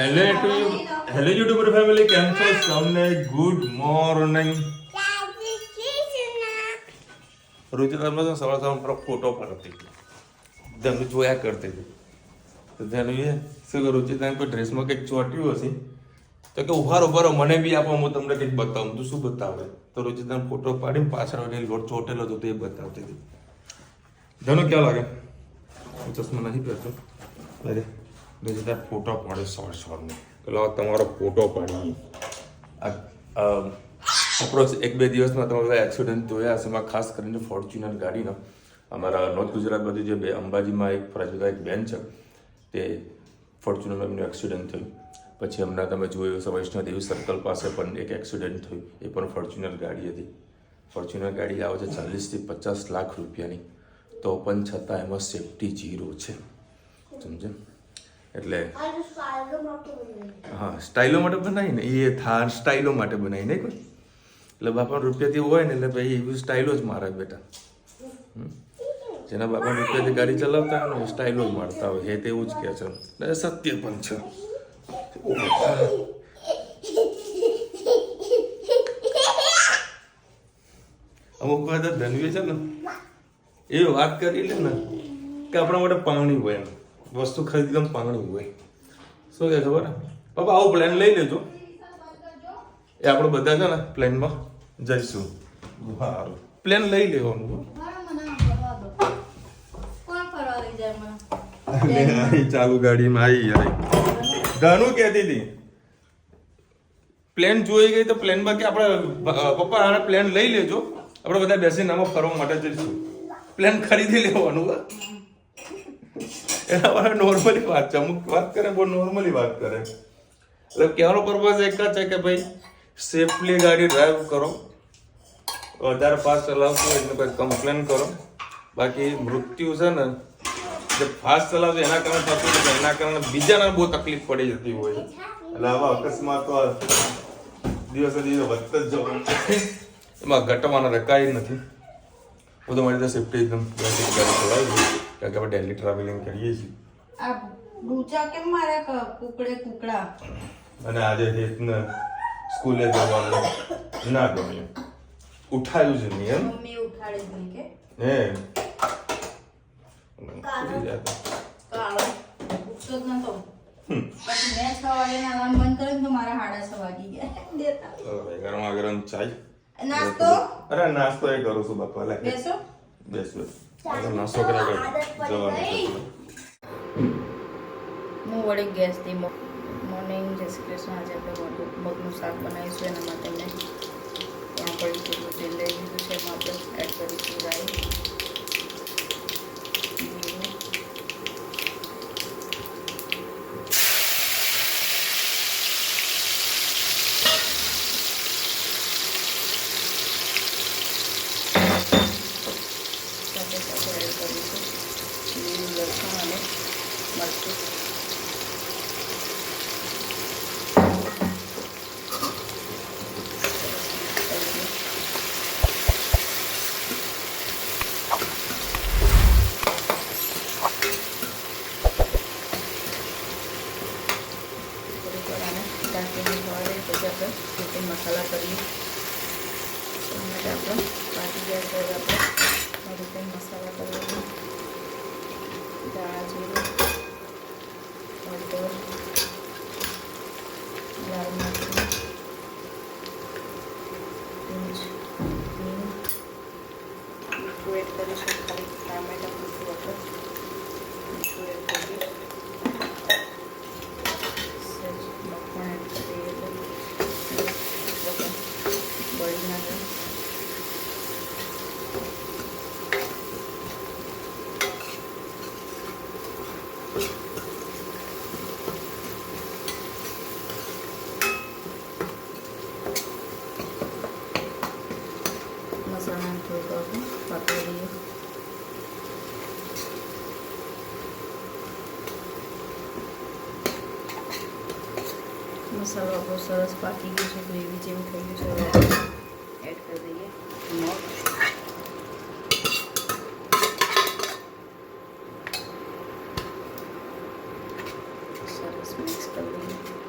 Hello YouTuber family, કેમ છો? સૌને ગુડ મોર્નિંગ. રુચિતામાં સવાર સવાર ફોટો પાડતી ધનુ જોયા કરતી હતી. તો ધનુએ શું કરું, રુચિતા કોઈ ડ્રેસમાં કંઈક ચોટ્યું હશે તો કે ઉભારો મને બી આપો, હું તમને કંઈક બતાવું. તું શું બતાવે? તો રુચિતાને ફોટો પાડીને પાછળ લોટ ચોટેલો હતો તો એ બતાવતી હતી. ધનુ ક્યાં લાગે? હું ચશ્મા નથી પહેરતો. અરે રુચિતા ફોટો પાડે સવારમાં. પેલો તમારો ફોટો પાડી અપ્રોચ 1-2 દિવસમાં તમે બધા એક્સિડન્ટ જોયા હશે. એમાં ખાસ કરીને ફોર્ચ્યુનર ગાડીનો અમારા નોર્થ ગુજરાત બાજુ જે અંબાજીમાં એક ફરજગા એક બેન છે, તે ફોર્ચ્યુનરમાં એમનું એક્સિડન્ટ થયું. પછી હમણાં તમે જોયું હશે વૈષ્ણોદેવી સર્કલ પાસે પણ એક એક્સિડન્ટ થયું. એ પણ ફોર્ચ્યુનર ગાડી હતી. ફોર્ચ્યુનર ગાડી આવે છે 40 થી 50 લાખ રૂપિયાની, તો પણ છતાં એમાં સેફટી 0 છે. સમજે? એટલે હા, સ્ટાઇલો માટે બનાવી ને, એ થાર સ્ટાઇલો માટે બનાવી નહીં કોઈ. એટલે બાપા રૂપિયાથી હોય ને એટલે ભાઈ એવી સ્ટાઇલો જ મારે બેટા. જેના બાપા રૂપિયાથી ગાડી ચલાવતા હોય ને સ્ટાઇલો જ મારતા હોય. એ તેવું જ કહે છે ને, સત્ય પણ છે. અમુક વખત ધનવી છે ને એ વાત કરી લે ને કે આપણા માટે પાણી હોય, એમ વસ્તુ ખરીદવામાં પાણી હોય. શું કે ખબર? પપ્પા આવું પ્લાન લઈ લેજો, એ આપણે બધા છે ને પ્લેનમાં જઈશું. સારું, પ્લેન લઈ લેવાનું. ચાલુ ગાડીમાં આવી યાર. ધનુ કહેતી હતી પ્લેન જોઈ ગઈ તો પ્લેનમાં કે આપણે પપ્પા આને પ્લેન લઈ લેજો, આપણે બધા બેસીને આમાં ફરવા માટે જઈશું. પ્લેન ખરીદી લેવાનું. એના માટે નોર્મલી વાત છે. અમુક વાત કરે બહુ નોર્મલી વાત કરે. એટલે કહેવાનો પર્પઝ એક જ છે કે ભાઈ સેફલી ગાડી ડ્રાઈવ કરો. વધારે ફાસ્ટ ચલાવશો એટલે કોઈ કમ્પ્લેન કરો. બાકી મૃત્યુ છે ને જે ફાસ્ટ ચલાવશે એના કારણે થતું નથી, એના કારણે બીજાને બહુ તકલીફ પડી જતી હોય છે. એટલે આવા અકસ્માતો દિવસે દિવસે વધતા જ જવાનું, એમાં ઘટવાના રકાય નથી. હું તો મારી રીતે સેફટી એકદમ ગાડી ચલાવી છું, કારણ કે આપણે ડેલી ટ્રાવેલિંગ કરીએ છીએ. આ ડૂચા કેમ મારે કુકડા અને આજે રીતને સ્કૂલે જવાનું ના ગમ્યું, ઉઠાયું છે નહીં એમ. મમ્મી ઉઠાડે જ નહીં કે હે કાળો ઉઠતો જ નતો. પછી મેં 6 વાગ્યાના અલાર્મ બંધ કર્યો તો મારા 6:30 વાગી ગયા. દેતા ગરમા ગરમ ચાય નાસ્તો. અરે નાસ્તો એ કરું છું બાપા. લે બેસો બેસો. નાસ્તો કર્યા જવાનું. હું વળી ગેસથી મોર્નિંગ જય શ્રી કૃષ્ણ. આજે આપણે મગનું શાક બનાવીશું. એના માટે મેં ત્યાં પડી જેટલું તેલ લઈ લીધું છે. એમાં આપણે એડ કરીશું રાઈ, લસણ અને મરચું. પછી મસાલા કરીએ. આપણે પાકી ગયા ત્યારે આપણે રીતે મસાલા કરીએ. દાણા જીરું, હળદર, લાલ મરચું, મીઠું એડ કરીશું. ખાલી ટામેટા પૂરતું આપણે મીઠું એડ કરીએ. મખણ એડ કરીએ એટલે બળી ના જાય. મસાલાને થોડુંક આપણે પાકી દઈએ. મસાલો આપણો સરસ પાકી ગયો છે, ગ્રેવી જેવું થઈ ગયું છે. હવે એડ કરી દઈએ મગ. સરસ મિક્સ કરી દઈએ.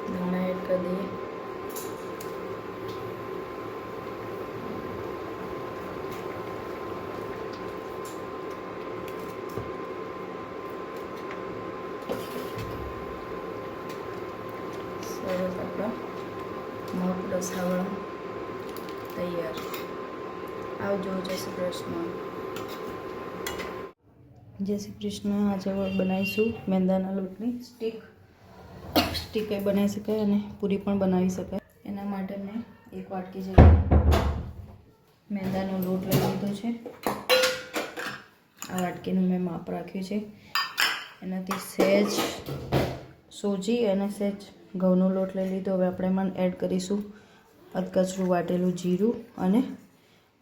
धाना ऐड कर दिए। સરસ આપણા મગ રસાવાળા તૈયાર। આવજો, જય શ્રી કૃષ્ણ। જય શ્રી કૃષ્ણ। આજે બનાવીશું મેંદાના લોટની સ્ટીક એ બનાવી શકાય અને પૂરી પણ બનાવી શકાય। એના માટે મેં 1 વાટકી જેટલો મેંદાનો લોટ લઈ લીધો છે। આ વાટકીનું મેં માપ રાખ્યું છે। એનાથી સહેજ સોજી અને સહેજ ઘઉંનો લોટ લઈ લીધો। હવે આપણે એમાં એડ કરીશું અધકચરું વાટેલું જીરું અને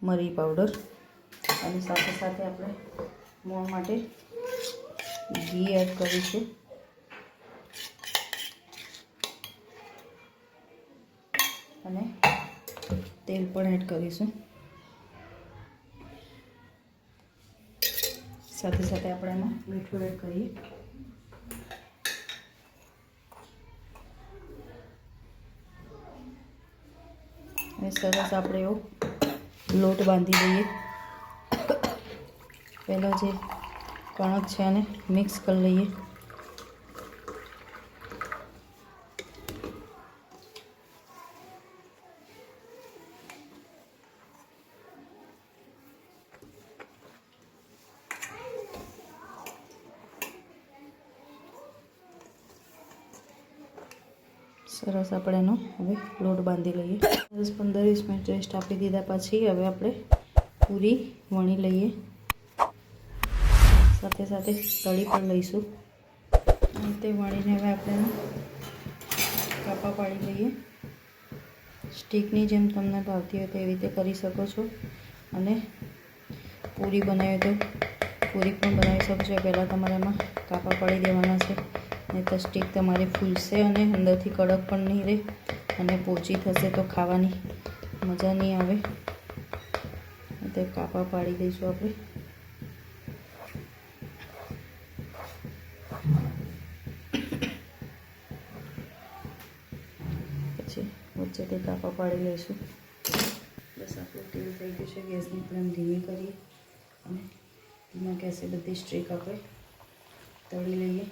મરી પાવડર, અને સાથે સાથે આપણે મોણ માટે ઘી એડ કરીશું અને તેલ પણ એડ કરીશું। સાથે સાથે આપણે એમાં મીઠું એડ કરીએ। અને સરસ આપણે એવો લોટ બાંધી દઈએ। પહેલાં જે કણક છે એને મિક્સ કરી લઈએ। સરસ આપણે એનો હવે લોટ બાંધી લઈએ। 10-15-20 મિનિટ રેસ્ટ આપી દીધા પછી હવે આપણે પૂરી વણી લઈએ। સાથે સાથે તળી પણ લઈશું। અને તે વણીને હવે આપણે કાપા પાડી લઈએ। સ્ટીકની જેમ તમને ભાવતી હોય તેવી રીતે કરી શકો છો, અને પૂરી બનાવી તો પૂરી પણ બનાવી શકો છો। પહેલાં તમારે એમાં કાપા પાડી દેવાના છે, નહીં તો સ્ટીક તમારી ફૂલશે અને અંદરથી કડક પણ નહીં રહે, અને પોચી થશે તો ખાવાની મજા નહીં આવે। તે કાપા પાડી દઈશું આપણે। પછી વચ્ચેથી કાપા પાડી લઈશું। બસ આપણું તેલ થઈ ગયું છે। ગેસની ફ્લેમ ધીમી કરીએ અને ધીમા ગેસે બધી સ્ટ્રીક આપણે તળી લઈએ।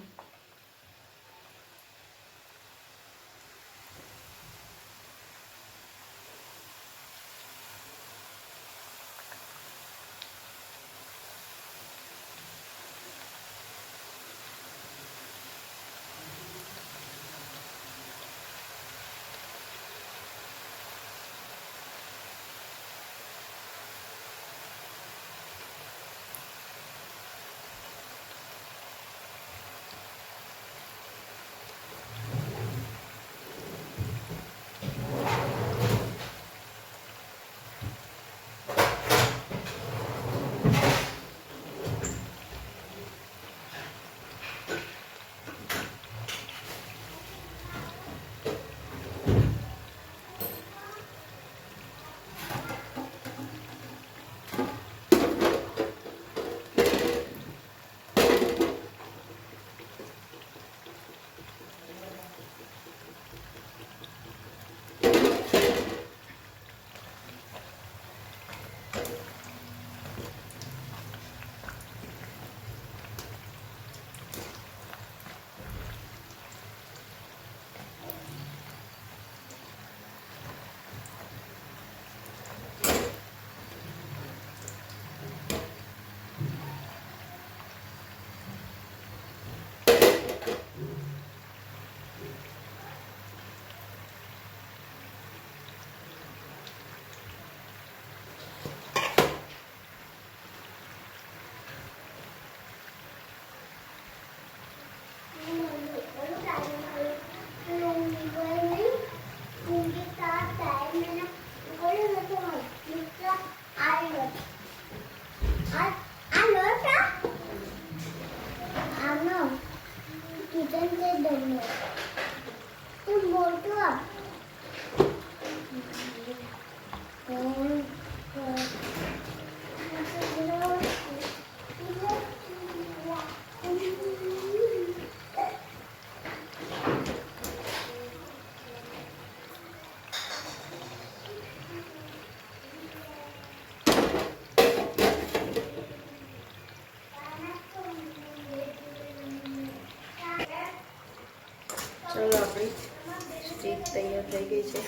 તૈયાર થઈ ગઈ છે.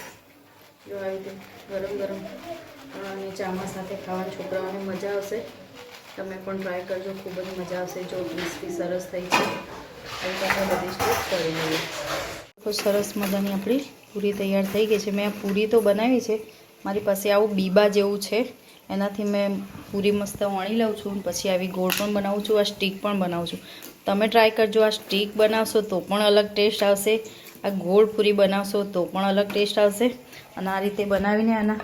જો આવી રીતે ગરમ ગરમ અને ચામાં સાથે ખાવાની છોકરાઓને મજા આવશે. તમે પણ ટ્રાય કરજો, ખૂબ જ મજા આવશે. જો ક્રિસ્પી સરસ થઈ છે. આવી રીતે બધી સ્ટેપ કરી લઈએ. તો સરસ મજાની આપણી પૂરી તૈયાર થઈ ગઈ છે. મેં આ પૂરી તો બનાવી છે. મારી પાસે આવું બીબા જેવું છે, એનાથી મેં પૂરી મસ્ત વણી લઉં છું. પછી આવી ગોળ પણ બનાવું છું, આ સ્ટીક પણ બનાવું છું. તમે ટ્રાય કરજો. આ સ્ટીક બનાવશો તો પણ અલગ ટેસ્ટ આવશે, આ ગોળ પૂરી બનાવશો તો પણ અલગ ટેસ્ટ આવશે. અને આ રીતે બનાવીને આના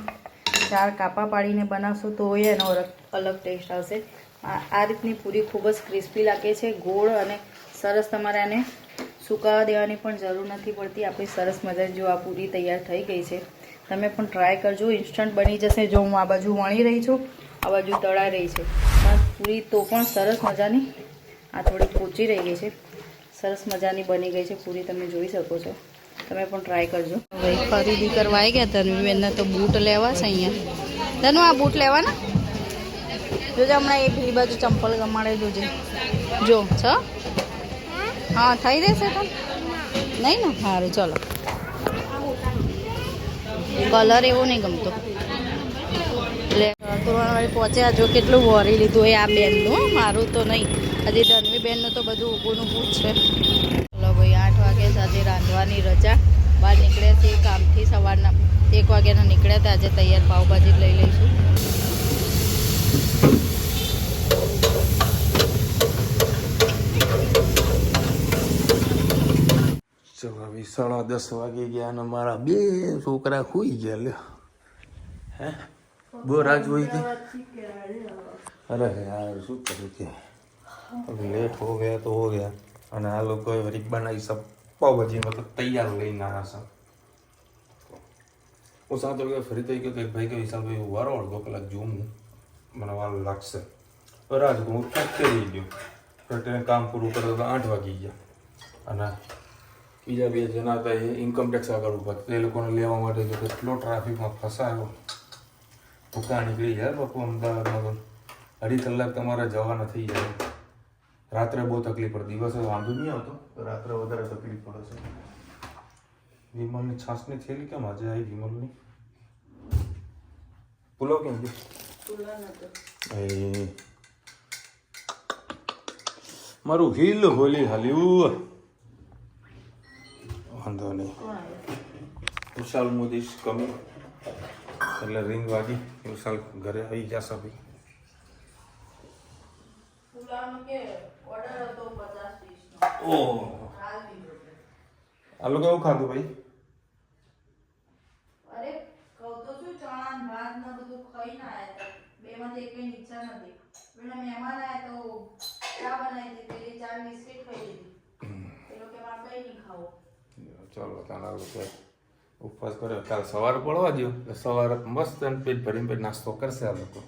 4 કાપા પાડીને બનાવશો તો એનો અલગ ટેસ્ટ આવશે. આ રીતની પૂરી ખૂબ જ ક્રિસ્પી લાગે છે. ગોળ અને સરસ તમારે આને સુકાવા દેવાની પણ જરૂર નથી પડતી. આપણી સરસ મજાની જો આ પૂરી તૈયાર થઈ ગઈ છે. તમે પણ ટ્રાય કરજો. ઇન્સ્ટન્ટ બની જશે. જો હું આ બાજુ વણી રહી છું, આ બાજુ તળાઈ રહી છે. પૂરી તો પણ સરસ મજાની આ થોડી પોચી રહી ગઈ છે. સરસ મજાની બની ગઈ છે પૂરી, તમે જોઈ શકો છો. તમે પણ ટ્રાય કરજો. ભાઈ ખરીદી કરવા આવી ગયા તન્વીબેનના તો બૂટ લેવા છે અહીંયા. તનુ આ બૂટ લેવાના જોજે. હમણાં એ પેલી બાજુ ચંપલ ગમાડે જોજે. જો છ હા થઈ રહેશે તો નહીં ને? સારું ચલો. કલર એવો નહીં ગમતો. એટલે તોરણવાળી પહોંચ્યા. જો કેટલું વરી લીધું એ આ બેનનું, મારું તો નહીં. હજી ધનવી બેનનું તો બધું ઊભું ઊભું જ છે. ચલો ભાઈ 8 વાગ્યા સાથે રાંધવાની રજા. બહાર નીકળ્યા છીએ કામથી. સવારના 1 વાગ્યાના નીકળ્યા હતા. આજે તૈયાર પાવભાજી લઈ લઈશું. ચલો હવે 10:30 વાગી ગયા અને મારા 2 છોકરા ખોઈ ગયા. લે હે બહુ રાજ હોય કે અરે યાર શું કરું કે અભી લેટ હો ગયા તો હો ગયા. અને આ લોકોએ વરી બનાવી સબ પાવભાજી મતલબ તૈયાર લઈને આવ્યા છે. હું 7 વાગે ફરી થઈ ગયો કે ભાઈ કે વિશાલભાઈ હું વારો અડધો કલાક જોઉં, મને વાર લાગશે. રાજ હું ફેક્ટરી રહી ગયો. ફેક્ટરીને કામ પૂરું કરતા તો 8 વાગી ગયા. અને બીજા 2 જણા હતા એ ઇન્કમ ટેક્સ આગળ ઉભા હતા. એ લોકોને લેવા માટે જો કેટલો ટ્રાફિકમાં ફસાયો. ભૂકા નીકળી જાય બાપુ. અમદાવાદમાં તો 2.5 કલાક તમારે જવાના થઈ જાય. રાત્રે બહુ તકલીફ પડે. દિવસે વાંધો નહીં આવતો, રાત્રે વધારે તકલીફ પડે છે. વિમલની છાસની થેલી કેમ આજે આવી? વિમલની પુલાવ કેમ ગયો? મારું હિલ હોલી હાલ્યું. વાંધો નહીં. વિશાલ મોદી કમી એટલે રિંગ વાગી. વિશાલ ઘરે આવી જશે. ભાઈ ઓહ આ લોકો એવું ખાધું ભાઈ? અરે કહું તો શું, ચણા ને ભાત ને બધું ખાઈને આયા હતા. બેમાંથી એકની ઈચ્છા નથી. પેલા મહેમાન આયા તો ચા બનાવી દીધી, પેલી 4 બિસ્કિટ ખાઈ લીધી. એ લોકો મારે કઈ નહીં ખાવું. ચલો તારા લોકો ઉપવાસ કર્યો. કાલ સવારે પડવા દો. સવારે મસ્ત પેટ ભરીને નાસ્તો કરશે આ લોકો.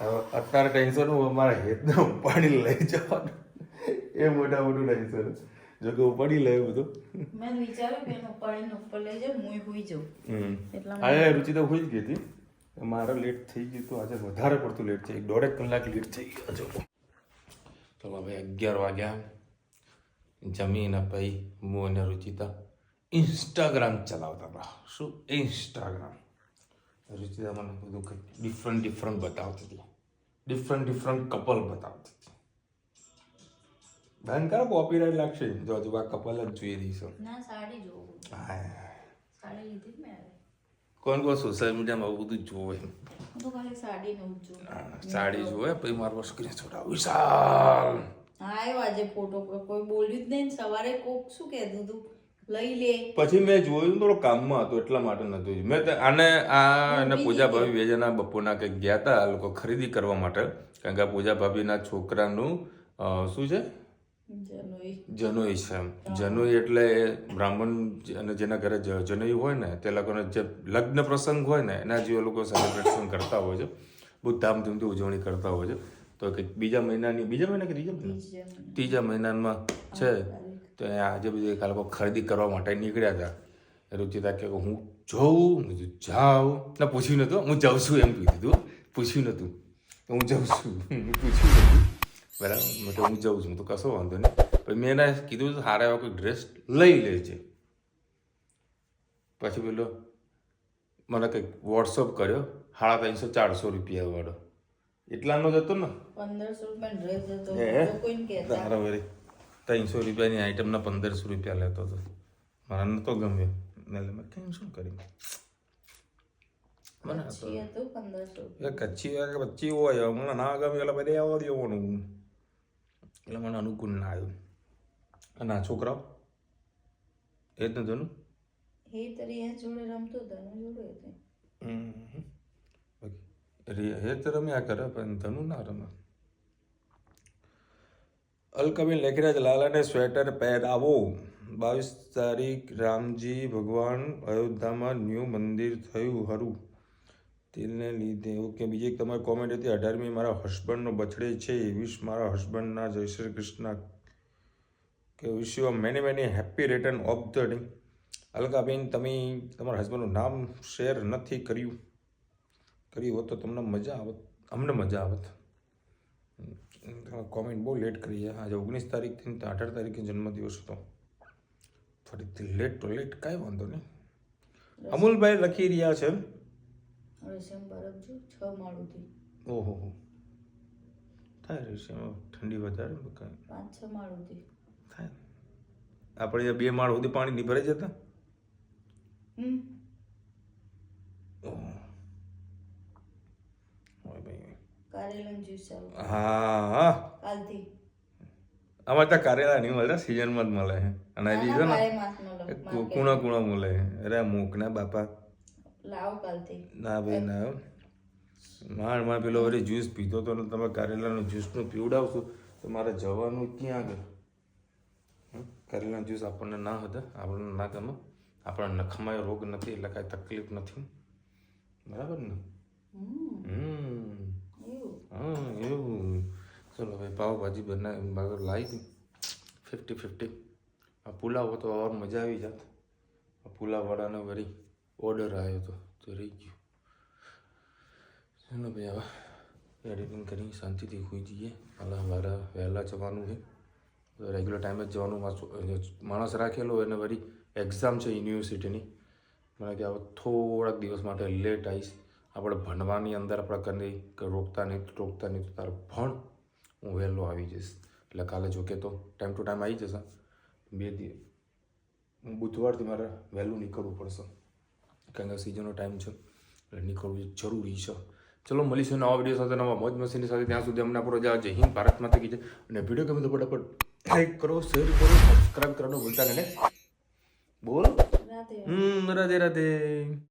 હવે અત્યારે ટેન્શન હું અમારા હેતને ઉપાડી લઈ જવાનું. એ મોટા મોટું ટેન્શન. જો કે ઉપાડી લે બધું. મેં વિચાર્યું કે ઉપાડીને ઉપર લઈ જાઉં, હું હોઈ જાઉં. આજે રુચિ તો હોઈ જ ગઈ હતી. મારે લેટ થઈ ગયું હતું. આજે વધારે પડતું લેટ થઈ ગયું. 1.5 કલાક લેટ થઈ ગયો. જો ચલો ભાઈ 11 વાગ્યા. જમીને ભાઈ હું અને રુચિતા ઇન્સ્ટાગ્રામ ચલાવતા હતા. શું ઇન્સ્ટાગ્રામ? રુચિતા મને બધું કંઈક ડિફરન્ટ બતાવતી હતી. ડિફરન્ટ કપલ બતાવતી હતી. બેન કરો કોપીરાઇટ લાગશે. જો હજુ આ કપલ જ જોઈ રહી છે. ના સાડી જોઉં. હા સાડી લીધી મેં. કોણ સોશિયલ મીડિયામાં આવું બધું જોવે? હું તો ખાલી સાડી ને જોઉં. સાડી જોવે પછી મારો સ્ક્રીન છોડાવ. વિશાલ આવ્યો આજે ફોટો પર. કોઈ બોલ્યું જ નહીં. સવારે કોક શું કહેતું હતું લઈ લે. પછી મેં જોયું થોડો કામમાં હતો એટલા માટે નતું જોયું. મેં આને અને પૂજા ભાભી 2 જણા બપોરના કંઈક ગયા હતા આ લોકો ખરીદી કરવા માટે. કારણ કે પૂજા ભાભીના છોકરાનું શું છે? જનોઈ છે. એમ જનોઈ એટલે બ્રાહ્મણ અને જેના ઘરે જનોઈ હોય ને તે લોકોને જે લગ્ન પ્રસંગ હોય ને એના જે લોકો સેલિબ્રેશન કરતા હોય છે. બહુ ધામધૂમથી ઉજવણી કરતા હોય છે. તો કંઈક બીજા મહિના કે ત્રીજા મહિનામાં છે. તો આજે બધી આ લોકો ખરીદી કરવા માટે નીકળ્યા હતા. રુચિતા કે હું જોઉં જાઉં ના પૂછ્યું નતું. હું જાઉં છું એમ કીધું. પૂછ્યું નતું હું જાઉં છું. પૂછ્યું નતું. બરાબર. મેં હું જાઉં છું તો કશો વાંધો નહીં. પછી મેં એને કીધું સારા એવા કોઈ ડ્રેસ લઈ લેજે. પછી પેલો મને કંઈક વોટ્સઅપ કર્યો 350-400 રૂપિયા વાળો એટલાનો જ હતો ને 1500 રૂપિયા ડ્રેસ હતો હે? કોઈને કહેતા તારા વળી 300 રૂપિયાની આઈટમના 1500 રૂપિયા લેતો હતો મને નહોતો ગમ્યો એટલે મેં કેમ શું કરી મને પછી હતું 1500 એ કચ્છી હોય મને ના ગમે એટલે બધે આવવા દેવાનું એટલે મને અનુકૂળ ના આવ્યું અને આ છોકરાઓ એ જ નતું હે તરી એ જોડે રમતો ધનુ જોડે હતી હે તો રમ્યા કરે પણ ધનુ ના રમે અલકબીન લેખરાજ લાલાને સ્વેટર પહેરાવો 22 તારીખ રામજી ભગવાન અયોધ્યામાં ન્યૂ મંદિર થયું હરું તેને લીધે ઓકે બીજી એક તમારી કોમેન્ટ હતી 18મી મારા હસબન્ડનો બર્થડે છે વિશ મારા હસબન્ડના જય શ્રી કૃષ્ણ કે wish you many many happy return of the day Alkaben તમે તમારા હસબન્ડનું નામ શેર નથી કર્યું હોત તો તમને મજા આવત અમને મજા આવત કોમેન્ટ બહુ લેટ કરી છે આજે 19 તારીખથી 18 તારીખે જન્મદિવસ હતો ફરીથી લેટ તો લેટ કાંઈ વાંધો નહીં અમૂલભાઈ લખી રહ્યા છે રશિયન બરફ જો 6 માળુથી ઓહો થાય રશિયામાં ઠંડી વધારે 5-6 માળુથી થાય આપણે 2 માળ સુધી પાણી નહીં ભરાઈ જતા કારેલાનું જ્યુસ ચાલુ હા કાલથી અમારે ત્યાં કારેલા નહીં મળે સિઝનમાં જ મળે અને હજી છે ને કુણા કુણા મળે અરે મૂકના બાપા લાવ કાલથી ના ભાઈ ના માંડ પેલો વળી જ્યુસ પીતો તો ને તમે કારેલાનું જ્યુસનું પીવડાવશો તો મારે જવાનું ક્યાં આગળ કારેલાનું જ્યુસ આપણને ના હતા આપણને ના ગમે આપણને નખમાં રોગ નથી એટલે કાંઈ તકલીફ નથી બરાબર ને હા એવું ચલો ભાઈ પાવભાજી બનાવી લાવી હતી 50-50 આ પુલાવ હતો और મજા આવી જાત આ પુલાવવાળાનો વળી ઓર્ડર આવ્યો હતો તો રહી ગયું ચલો ભાઈ હવે એડિટિંગ કરી શાંતિથી હોઈ જઈએ મારા વહેલા જવાનું છે રેગ્યુલર ટાઈમે જ જવાનું માણસ રાખેલો એને વળી એક્ઝામ છે યુનિવર્સિટીની મને કે હવે થોડાક દિવસ માટે લેટ આવીશ આપણે ભણવાની અંદર આપણે કંઈ રોકતા નહીં તો તારે ભણ હું વહેલો આવી જઈશ એટલે કાલે જો કે તો ટાઈમ ટુ ટાઈમ આવી જશે 2 દિવસ બુધવારથી મારે વહેલું નીકળવું પડશે કારણ કે સિઝનનો ટાઈમ છે એટલે નીકળવું જરૂરી છે ચલો મળીશું નવા વિડીયો સાથે નવા મોજ મસ્તીની સાથે ત્યાં સુધી અમને આપણો જય હિન્દ ભારત માતા કી જય અને વિડીયો ગમે તો ફટાફટ લાઈક કરો શેર કરો સબસ્ક્રાઈબ કરવાનું ભૂલતા નહીં બોલ રાધે રાધે